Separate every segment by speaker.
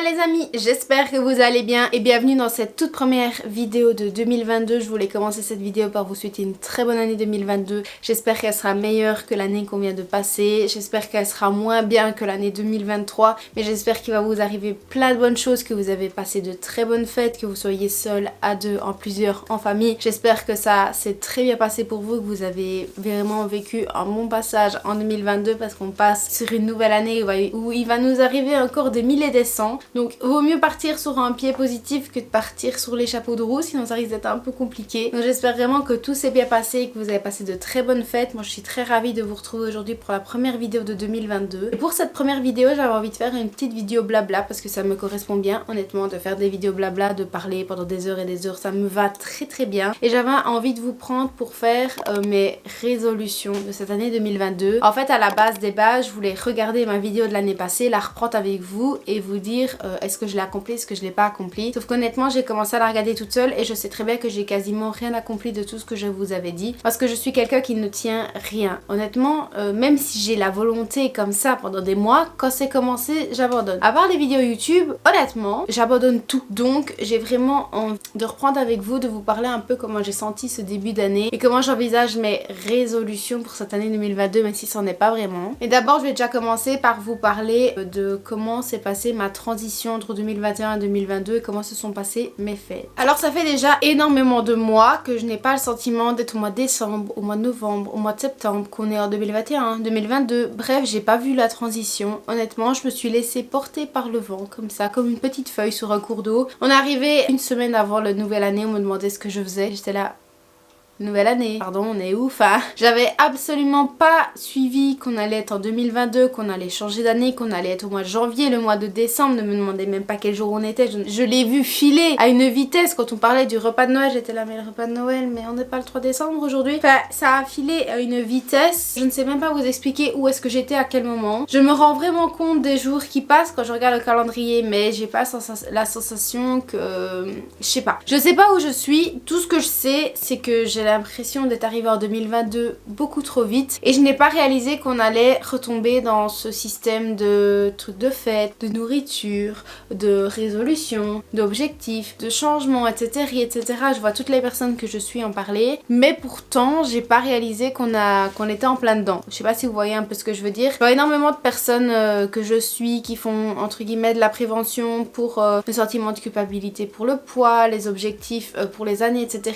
Speaker 1: les amis, j'espère que vous allez bien et bienvenue dans cette toute première vidéo de 2022. Je voulais commencer cette vidéo par vous souhaiter une très bonne année 2022. J'espère qu'elle sera meilleure que l'année qu'on vient de passer. J'espère qu'elle sera moins bien que l'année 2023. Mais j'espère qu'il va vous arriver plein de bonnes choses, que vous avez passé de très bonnes fêtes, que vous soyez seul, à deux, en plusieurs, en famille. J'espère que ça s'est très bien passé pour vous, que vous avez vraiment vécu un bon passage en 2022 parce qu'on passe sur une nouvelle année où il va nous arriver encore des milliers des cents. Donc vaut mieux partir sur un pied positif que de partir sur les chapeaux de roue, sinon ça risque d'être un peu compliqué. Donc j'espère vraiment que tout s'est bien passé et que vous avez passé de très bonnes fêtes. Moi je suis très ravie de vous retrouver aujourd'hui pour la première vidéo de 2022. Et pour cette première vidéo j'avais envie de faire une petite vidéo blabla parce que ça me correspond bien honnêtement de faire des vidéos blabla, de parler pendant des heures et des heures, ça me va très bien. Et j'avais envie de vous prendre pour faire mes résolutions de cette année 2022. En fait à la base des bases je voulais regarder ma vidéo de l'année passée, la reprendre avec vous et vous dire est-ce que je l'ai accompli, est-ce que je l'ai pas accompli. Sauf qu'honnêtement j'ai commencé à la regarder toute seule et je sais très bien que j'ai quasiment rien accompli de tout ce que je vous avais dit parce que je suis quelqu'un qui ne tient rien. Honnêtement même si j'ai la volonté comme ça pendant des mois, quand c'est commencé j'abandonne. À part les vidéos YouTube, honnêtement j'abandonne tout. Donc j'ai vraiment envie de reprendre avec vous, de vous parler un peu comment j'ai senti ce début d'année et comment j'envisage mes résolutions pour cette année 2022 même si c'en est pas vraiment. Et d'abord je vais déjà commencer par vous parler de comment s'est passée ma transition entre 2021 et 2022 et comment se sont passées mes fêtes. Alors ça fait déjà énormément de mois que je n'ai pas le sentiment d'être au mois de décembre, au mois de novembre, au mois de septembre, qu'on est en 2021, 2022. Bref, j'ai pas vu la transition. Honnêtement, je me suis laissée porter par le vent comme ça, comme une petite feuille sur un cours d'eau. On est arrivé une semaine avant la nouvelle année, on me demandait ce que je faisais. J'étais là... Nouvelle année, pardon, on est ouf hein. J'avais absolument pas suivi qu'on allait être en 2022, qu'on allait changer d'année, qu'on allait être au mois de janvier, le mois de décembre, ne me demandez même pas quel jour on était, je l'ai vu filer à une vitesse. Quand on parlait du repas de Noël, j'étais là mais le repas de Noël, mais on n'est pas le 3 décembre aujourd'hui. Enfin, ça a filé à une vitesse, je ne sais même pas vous expliquer où est-ce que j'étais à quel moment. Je me rends vraiment compte des jours qui passent quand je regarde le calendrier, mais j'ai pas la sensation que... je sais pas où je suis. Tout ce que je sais, c'est que j'ai l'impression d'être arrivée en 2022 beaucoup trop vite et je n'ai pas réalisé qu'on allait retomber dans ce système de trucs de fête, de nourriture, de résolution, d'objectifs, de changements, etc. Je vois toutes les personnes que je suis en parler, mais pourtant j'ai pas réalisé qu'on était en plein dedans. Je sais pas si vous voyez un peu ce que je veux dire. Je vois énormément de personnes que je suis qui font entre guillemets de la prévention pour le sentiment de culpabilité pour le poids, les objectifs pour les années, etc.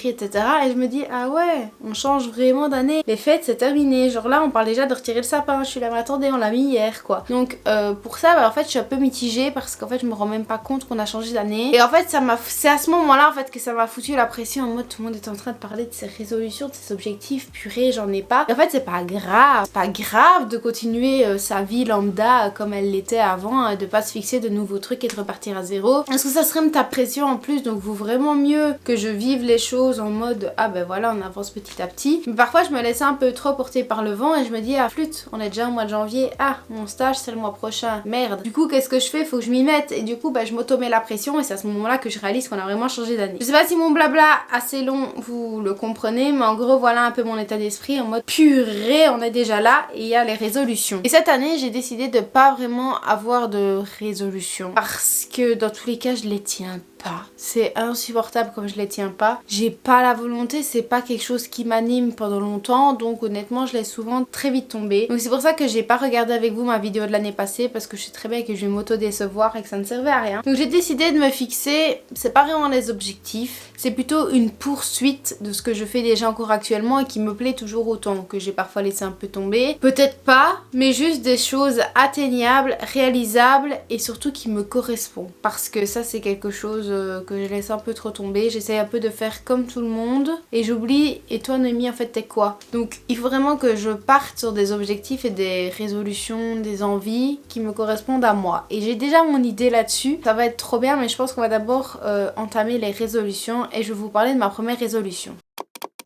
Speaker 1: Et je me dis ah ouais, on change vraiment d'année. Les fêtes c'est terminé. Genre là on parle déjà de retirer le sapin. Je suis là mais attendez on l'a mis hier quoi. Donc pour ça en fait je suis un peu mitigée parce qu'en fait je me rends même pas compte qu'on a changé d'année. Et en fait c'est à ce moment là en fait que ça m'a foutu la pression en mode tout le monde est en train de parler de ses résolutions, de ses objectifs. Purée j'en ai pas. Et en fait c'est pas grave. C'est pas grave de continuer sa vie lambda comme elle l'était avant, de pas se fixer de nouveaux trucs et de repartir à zéro. Parce que ça serait me ta pression en plus. Donc vaut vraiment mieux que je vive les choses en mode ah ben voilà on avance petit à petit. Mais parfois je me laisse un peu trop porter par le vent et je me dis ah flûte, on est déjà au mois de janvier, ah mon stage c'est le mois prochain, merde. Du coup qu'est-ce que je fais, faut que je m'y mette et du coup bah je m'auto-mets la pression et c'est à ce moment là que je réalise qu'on a vraiment changé d'année. Je sais pas si mon blabla assez long vous le comprenez mais en gros voilà un peu mon état d'esprit en mode purée on est déjà là et il y a les résolutions. Et cette année j'ai décidé de pas vraiment avoir de résolution parce que dans tous les cas je les tiens pas. C'est insupportable comme je les tiens pas. J'ai pas la volonté, c'est pas quelque chose qui m'anime pendant longtemps donc honnêtement je laisse souvent très vite tomber. Donc c'est pour ça que j'ai pas regardé avec vous ma vidéo de l'année passée parce que je sais très bien que je vais m'auto-décevoir et que ça ne servait à rien. Donc j'ai décidé de me fixer, c'est pas vraiment les objectifs, c'est plutôt une poursuite de ce que je fais déjà encore actuellement et qui me plaît toujours autant, que j'ai parfois laissé un peu tomber. Peut-être pas, mais juste des choses atteignables, réalisables et surtout qui me correspondent. Parce que ça c'est quelque chose que je laisse un peu trop tomber. J'essaie un peu de faire comme tout le monde et j'oublie et toi Noémie en fait t'es quoi? Donc il faut vraiment que je parte sur des objectifs et des résolutions, des envies qui me correspondent à moi. Et j'ai déjà mon idée là-dessus. Ça va être trop bien mais je pense qu'on va d'abord entamer les résolutions et je vais vous parler de ma première résolution.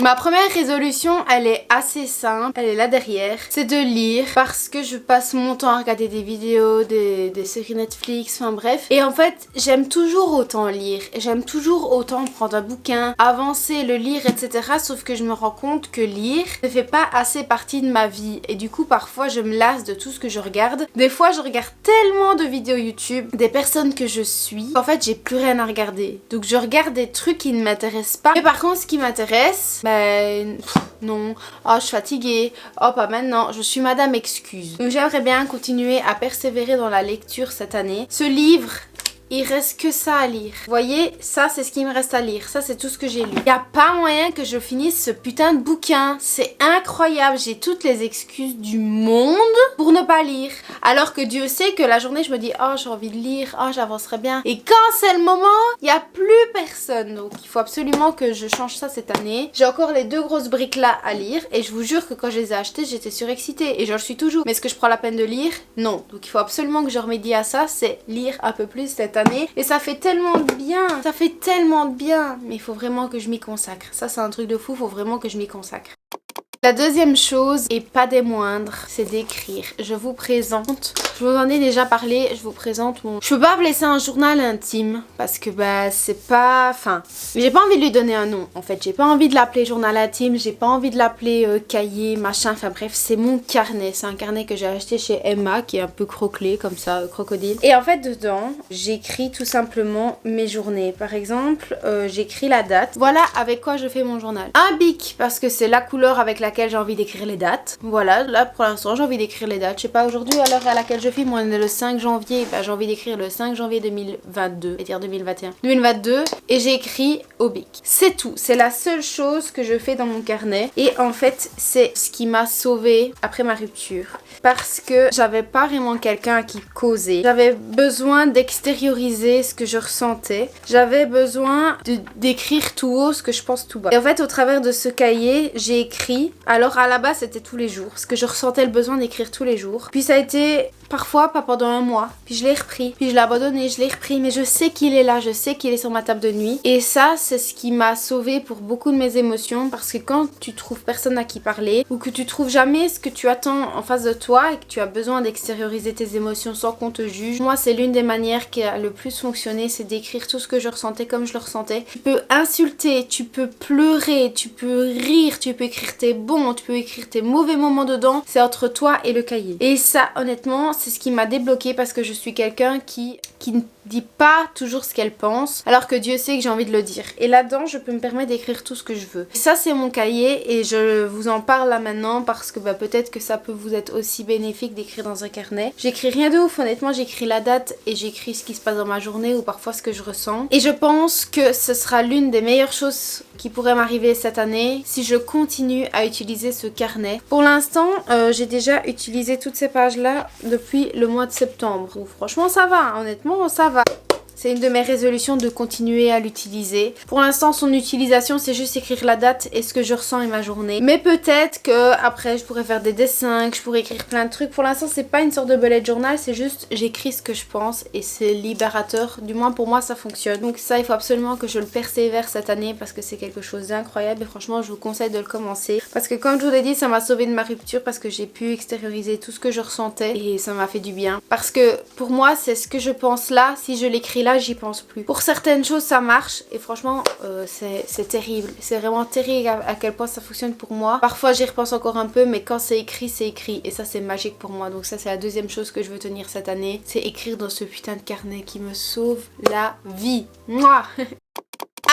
Speaker 1: Ma première résolution, elle est assez simple, elle est là derrière. C'est de lire parce que je passe mon temps à regarder des vidéos, des séries Netflix, enfin bref. Et en fait, j'aime toujours autant lire. J'aime toujours autant prendre un bouquin, avancer, le lire, etc. Sauf que je me rends compte que lire ne fait pas assez partie de ma vie. Et du coup, parfois, je me lasse de tout ce que je regarde. Des fois, je regarde tellement de vidéos YouTube, des personnes que je suis. En fait, j'ai plus rien à regarder. Donc, je regarde des trucs qui ne m'intéressent pas. Mais par contre, ce qui m'intéresse, non, oh je suis fatiguée, oh pas maintenant, je suis madame excuse. Donc j'aimerais bien continuer à persévérer dans la lecture cette année. Ce livre, il reste que ça à lire. Vous voyez, ça c'est ce qui me reste à lire. Ça c'est tout ce que j'ai lu. Il n'y a pas moyen que je finisse ce putain de bouquin. C'est incroyable. J'ai toutes les excuses du monde pour ne pas lire. Alors que Dieu sait que la journée je me dis oh j'ai envie de lire, oh j'avancerai bien. Et quand c'est le moment, il n'y a plus personne. Donc il faut absolument que je change ça cette année. J'ai encore les 2 grosses briques là à lire. Et je vous jure que quand je les ai achetées, j'étais surexcitée. Et je le suis toujours. Mais est-ce que je prends la peine de lire? Non. Donc il faut absolument que je remédie à ça. C'est lire un peu plus cette année. Et ça fait tellement de bien, ça fait tellement de bien, mais il faut vraiment que je m'y consacre. Ça c'est un truc de fou, il faut vraiment que je m'y consacre. La deuxième chose, et pas des moindres, c'est d'écrire. Je vous présente, je vous en ai déjà parlé, je vous présente mon... Je peux pas appeler ça un journal intime, parce que c'est pas... Enfin, j'ai pas envie de lui donner un nom, en fait. J'ai pas envie de l'appeler journal intime, j'ai pas envie de l'appeler cahier, machin, enfin bref, c'est mon carnet. C'est un carnet que j'ai acheté chez Emma, qui est un peu croquelé, comme ça, crocodile. Et en fait, dedans, j'écris tout simplement mes journées. Par exemple, j'écris la date. Voilà avec quoi je fais mon journal. Un bic, parce que c'est la couleur avec laquelle j'ai envie d'écrire les dates. Voilà, là pour l'instant j'ai envie d'écrire les dates. Je sais pas, aujourd'hui à l'heure à laquelle je filme, on est le 5 janvier. J'ai envie d'écrire le 5 janvier 2022, et dire 2021. 2022 et j'ai écrit au bic. C'est tout, c'est la seule chose que je fais dans mon carnet. Et en fait, c'est ce qui m'a sauvée après ma rupture. Parce que j'avais pas vraiment quelqu'un à qui causer. J'avais besoin d'extérioriser ce que je ressentais. J'avais besoin d'écrire tout haut ce que je pense tout bas. Et en fait, au travers de ce cahier, j'ai écrit. Alors à la base, c'était tous les jours. Parce que je ressentais le besoin d'écrire tous les jours. Puis ça a été parfois pas pendant un mois. Puis je l'ai repris. Puis je l'ai abandonné, je l'ai repris. Mais je sais qu'il est là. Je sais qu'il est sur ma table de nuit. Et ça, c'est ce qui m'a sauvée pour beaucoup de mes émotions. Parce que quand tu trouves personne à qui parler, ou que tu trouves jamais ce que tu attends en face de toi et que tu as besoin d'extérioriser tes émotions sans qu'on te juge, moi c'est l'une des manières qui a le plus fonctionné, c'est d'écrire tout ce que je ressentais comme je le ressentais. Tu peux insulter, tu peux pleurer, tu peux rire, tu peux écrire tes bons, tu peux écrire tes mauvais moments dedans. C'est entre toi et le cahier. Et ça, honnêtement, c'est ce qui m'a débloqué parce que je suis quelqu'un qui ne dit pas toujours ce qu'elle pense, alors que Dieu sait que j'ai envie de le dire. Et là-dedans, je peux me permettre d'écrire tout ce que je veux. Ça, c'est mon cahier et je vous en parle là maintenant parce que peut-être que ça peut vous être aussi bénéfique d'écrire dans un carnet. J'écris rien de ouf, honnêtement, j'écris la date et j'écris ce qui se passe dans ma journée ou parfois ce que je ressens. Et je pense que ce sera l'une des meilleures choses qui pourrait m'arriver cette année si je continue à utiliser ce carnet. Pour l'instant, j'ai déjà utilisé toutes ces pages-là depuis le mois de septembre. Donc, franchement, ça va, honnêtement, ça va. C'est une de mes résolutions de continuer à l'utiliser. Pour l'instant, son utilisation, c'est juste écrire la date et ce que je ressens et ma journée. Mais peut-être que après, je pourrais faire des dessins, que je pourrais écrire plein de trucs. Pour l'instant, c'est pas une sorte de bullet journal, c'est juste j'écris ce que je pense et c'est libérateur. Du moins, pour moi, ça fonctionne. Donc ça, il faut absolument que je le persévère cette année parce que c'est quelque chose d'incroyable et franchement, je vous conseille de le commencer. Parce que comme je vous l'ai dit, ça m'a sauvé de ma rupture parce que j'ai pu extérioriser tout ce que je ressentais et ça m'a fait du bien. Parce que pour moi, c'est ce que je pense là, si je l'écris là, j'y pense plus. Pour certaines choses ça marche et franchement c'est terrible. C'est vraiment terrible à quel point ça fonctionne pour moi. Parfois j'y repense encore un peu mais quand c'est écrit et ça c'est magique pour moi. Donc ça c'est la deuxième chose que je veux tenir cette année. C'est écrire dans ce putain de carnet qui me sauve la vie. Mouah.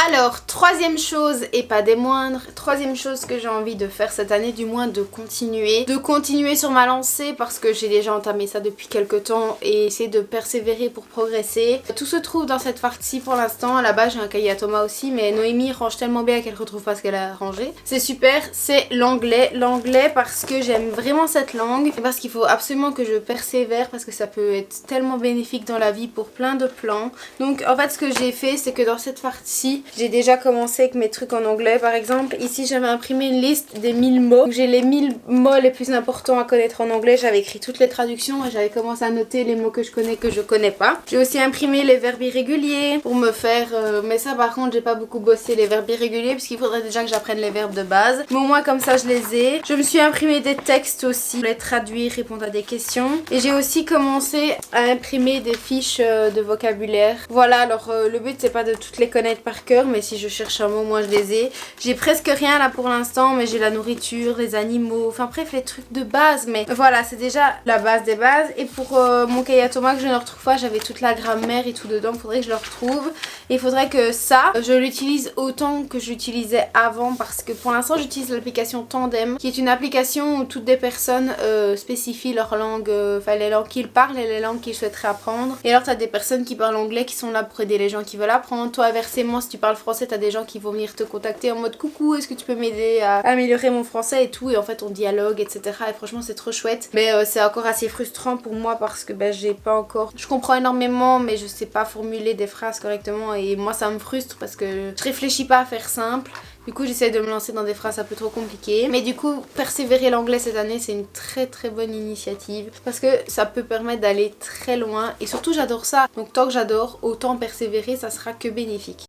Speaker 1: Alors, troisième chose, et pas des moindres, troisième chose que j'ai envie de faire cette année, du moins de continuer sur ma lancée parce que j'ai déjà entamé ça depuis quelques temps et essayer de persévérer pour progresser. Tout se trouve dans cette partie pour l'instant. Là-bas, j'ai un cahier à Thomas aussi, mais Noémie range tellement bien qu'elle retrouve pas ce qu'elle a rangé. C'est super, c'est l'anglais. L'anglais parce que j'aime vraiment cette langue et parce qu'il faut absolument que je persévère parce que ça peut être tellement bénéfique dans la vie pour plein de plans. Donc, en fait, ce que j'ai fait, c'est que dans cette partie, J'ai déjà commencé avec mes trucs en anglais. Par exemple, ici j'avais imprimé une liste des 1000 mots. J'ai les 1000 mots les plus importants à connaître en anglais. J'avais écrit toutes les traductions et j'avais commencé à noter les mots que je connais pas. J'ai aussi imprimé les verbes irréguliers pour me faire... mais ça par contre j'ai pas beaucoup bossé les verbes irréguliers parce qu'il faudrait déjà que j'apprenne les verbes de base. Mais au moins comme ça je les ai. Je me suis imprimé des textes aussi pour les traduire, répondre à des questions. Et j'ai aussi commencé à imprimer des fiches de vocabulaire. Voilà, alors le but c'est pas de toutes les connaître par cœur, mais si je cherche un mot, moi je les ai. J'ai presque rien là pour l'instant, mais j'ai la nourriture, les animaux, enfin bref les trucs de base. Mais voilà, c'est déjà la base des bases. Et pour mon Kayatoma que je ne retrouve pas, j'avais toute la grammaire et tout dedans, faudrait que je le retrouve. Et il faudrait que ça, je l'utilise autant que j'utilisais avant, parce que pour l'instant j'utilise l'application Tandem, qui est une application où toutes des personnes spécifient leur langue, enfin les langues qu'ils parlent et les langues qu'ils souhaiteraient apprendre. Et alors t'as des personnes qui parlent anglais qui sont là pour aider les gens qui veulent apprendre. Toi inversement, si tu parles français, t'as des gens qui vont venir te contacter en mode coucou, est-ce que tu peux m'aider à améliorer mon français et tout. Et en fait on dialogue, etc. Et franchement c'est trop chouette. Mais c'est encore assez frustrant pour moi parce que j'ai pas encore... Je comprends énormément mais je sais pas formuler des phrases correctement et moi ça me frustre parce que je réfléchis pas à faire simple. Du coup j'essaie de me lancer dans des phrases un peu trop compliquées. Mais du coup persévérer l'anglais cette année c'est une très bonne initiative. Parce que ça peut permettre d'aller très loin. Et surtout j'adore ça. Donc tant que j'adore, autant persévérer, ça sera que bénéfique.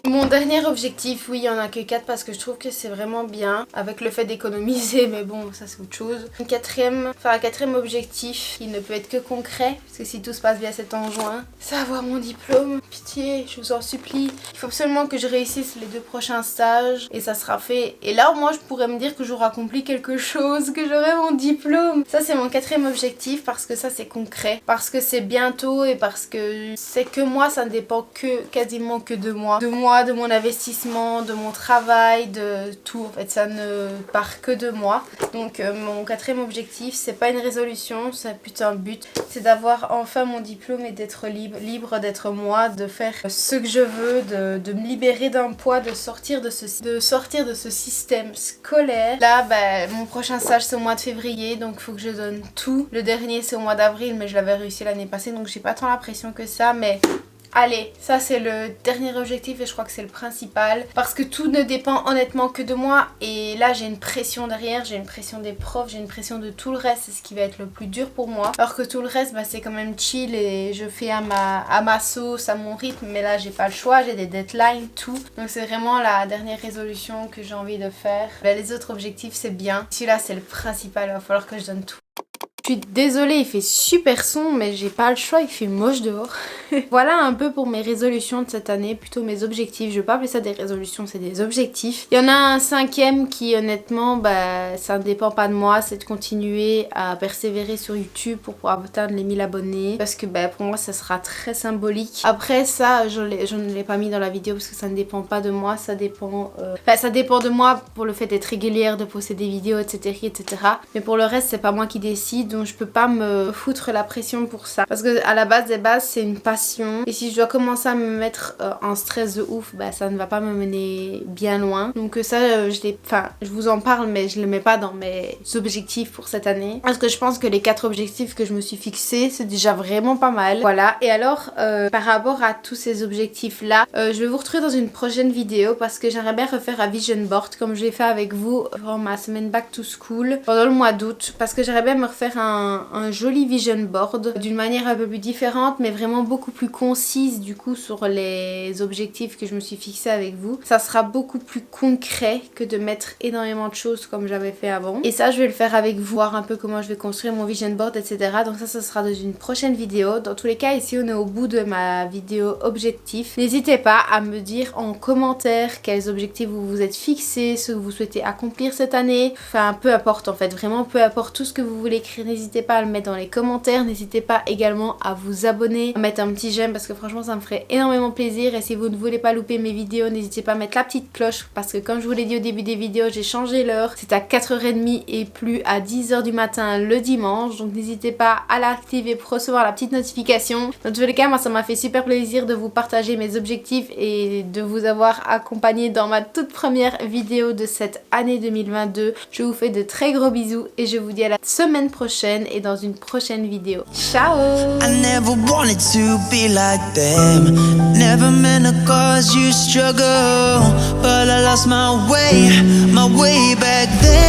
Speaker 1: Mon dernier objectif, oui, il n'y en a que 4 parce que je trouve que c'est vraiment bien avec le fait d'économiser, mais bon, ça c'est autre chose. Un quatrième objectif qui ne peut être que concret, parce que si tout se passe bien c'est en juin, c'est avoir mon diplôme. Pitié, je vous en supplie. Il faut absolument que je réussisse les 2 prochains stages et ça sera fait. Et là, moi, je pourrais me dire que j'aurai accompli quelque chose, que j'aurai mon diplôme. Ça, c'est mon 4e objectif parce que ça c'est concret, parce que c'est bientôt et parce que c'est que moi, ça ne dépend quasiment que de moi. De mon investissement, de mon travail, de tout. En fait, ça ne part que de moi. Donc mon 4e objectif, c'est pas une résolution, c'est plutôt un but. C'est d'avoir enfin mon diplôme et d'être libre d'être moi, de faire ce que je veux, de me libérer d'un poids, de sortir de ce système scolaire. Là, mon prochain stage c'est au mois de février, donc il faut que je donne tout. Le dernier c'est au mois d'avril, mais je l'avais réussi l'année passée, donc j'ai pas tant la pression que ça, mais... Allez, ça c'est le dernier objectif et je crois que c'est le principal parce que tout ne dépend honnêtement que de moi et là j'ai une pression derrière, j'ai une pression des profs, j'ai une pression de tout le reste, c'est ce qui va être le plus dur pour moi. Alors que tout le reste c'est quand même chill et je fais à ma sauce, à mon rythme, mais là j'ai pas le choix, j'ai des deadlines, tout. Donc c'est vraiment la dernière résolution que j'ai envie de faire. Les autres objectifs c'est bien, celui-là c'est le principal, il va falloir que je donne tout. Je suis désolée, il fait super sombre, mais j'ai pas le choix, il fait moche dehors. Voilà un peu pour mes résolutions de cette année, plutôt mes objectifs. Je vais pas appeler ça des résolutions, c'est des objectifs. Il y en a un 5e qui honnêtement, ça ne dépend pas de moi, c'est de continuer à persévérer sur YouTube pour pouvoir atteindre les 1000 abonnés. Parce que pour moi ça sera très symbolique. Après ça, je ne l'ai pas mis dans la vidéo parce que ça ne dépend pas de moi, ça dépend... ça dépend de moi pour le fait d'être régulière, de poster des vidéos, etc. Mais pour le reste, c'est pas moi qui décide. Donc je peux pas me foutre la pression pour ça parce que à la base des bases c'est une passion et si je dois commencer à me mettre en stress de ouf, ça ne va pas me mener bien loin. Donc ça je vous en parle mais je le mets pas dans mes objectifs pour cette année parce que je pense que les 4 objectifs que je me suis fixés c'est déjà vraiment pas mal. Voilà, et alors par rapport à tous ces objectifs là, je vais vous retrouver dans une prochaine vidéo parce que j'aimerais bien refaire un vision board comme je l'ai fait avec vous pendant ma semaine back to school pendant le mois d'août parce que j'aimerais bien me refaire un joli vision board d'une manière un peu plus différente mais vraiment beaucoup plus concise du coup sur les objectifs que je me suis fixé avec vous. Ça sera beaucoup plus concret que de mettre énormément de choses comme j'avais fait avant et ça je vais le faire avec vous, voir un peu comment je vais construire mon vision board, etc. Donc ça sera dans une prochaine vidéo. Dans tous les cas ici on est au bout de ma vidéo objectif. N'hésitez pas à me dire en commentaire quels objectifs vous vous êtes fixés, ce que vous souhaitez accomplir cette année, enfin peu importe en fait, vraiment peu importe tout ce que vous voulez écrire. N'hésitez pas à le mettre dans les commentaires, n'hésitez pas également à vous abonner, à mettre un petit j'aime parce que franchement ça me ferait énormément plaisir et si vous ne voulez pas louper mes vidéos, n'hésitez pas à mettre la petite cloche parce que comme je vous l'ai dit au début des vidéos, j'ai changé l'heure, c'est à 4h30 et plus à 10h du matin le dimanche, donc n'hésitez pas à l'activer pour recevoir la petite notification. Dans tous les cas, moi ça m'a fait super plaisir de vous partager mes objectifs et de vous avoir accompagné dans ma toute première vidéo de cette année 2022. Je vous fais de très gros bisous et je vous dis à la semaine prochaine prochaine et dans une prochaine vidéo. Ciao!
Speaker 2: I never wanted to be like them. Never meant to cause you struggle. But I lost my way back then.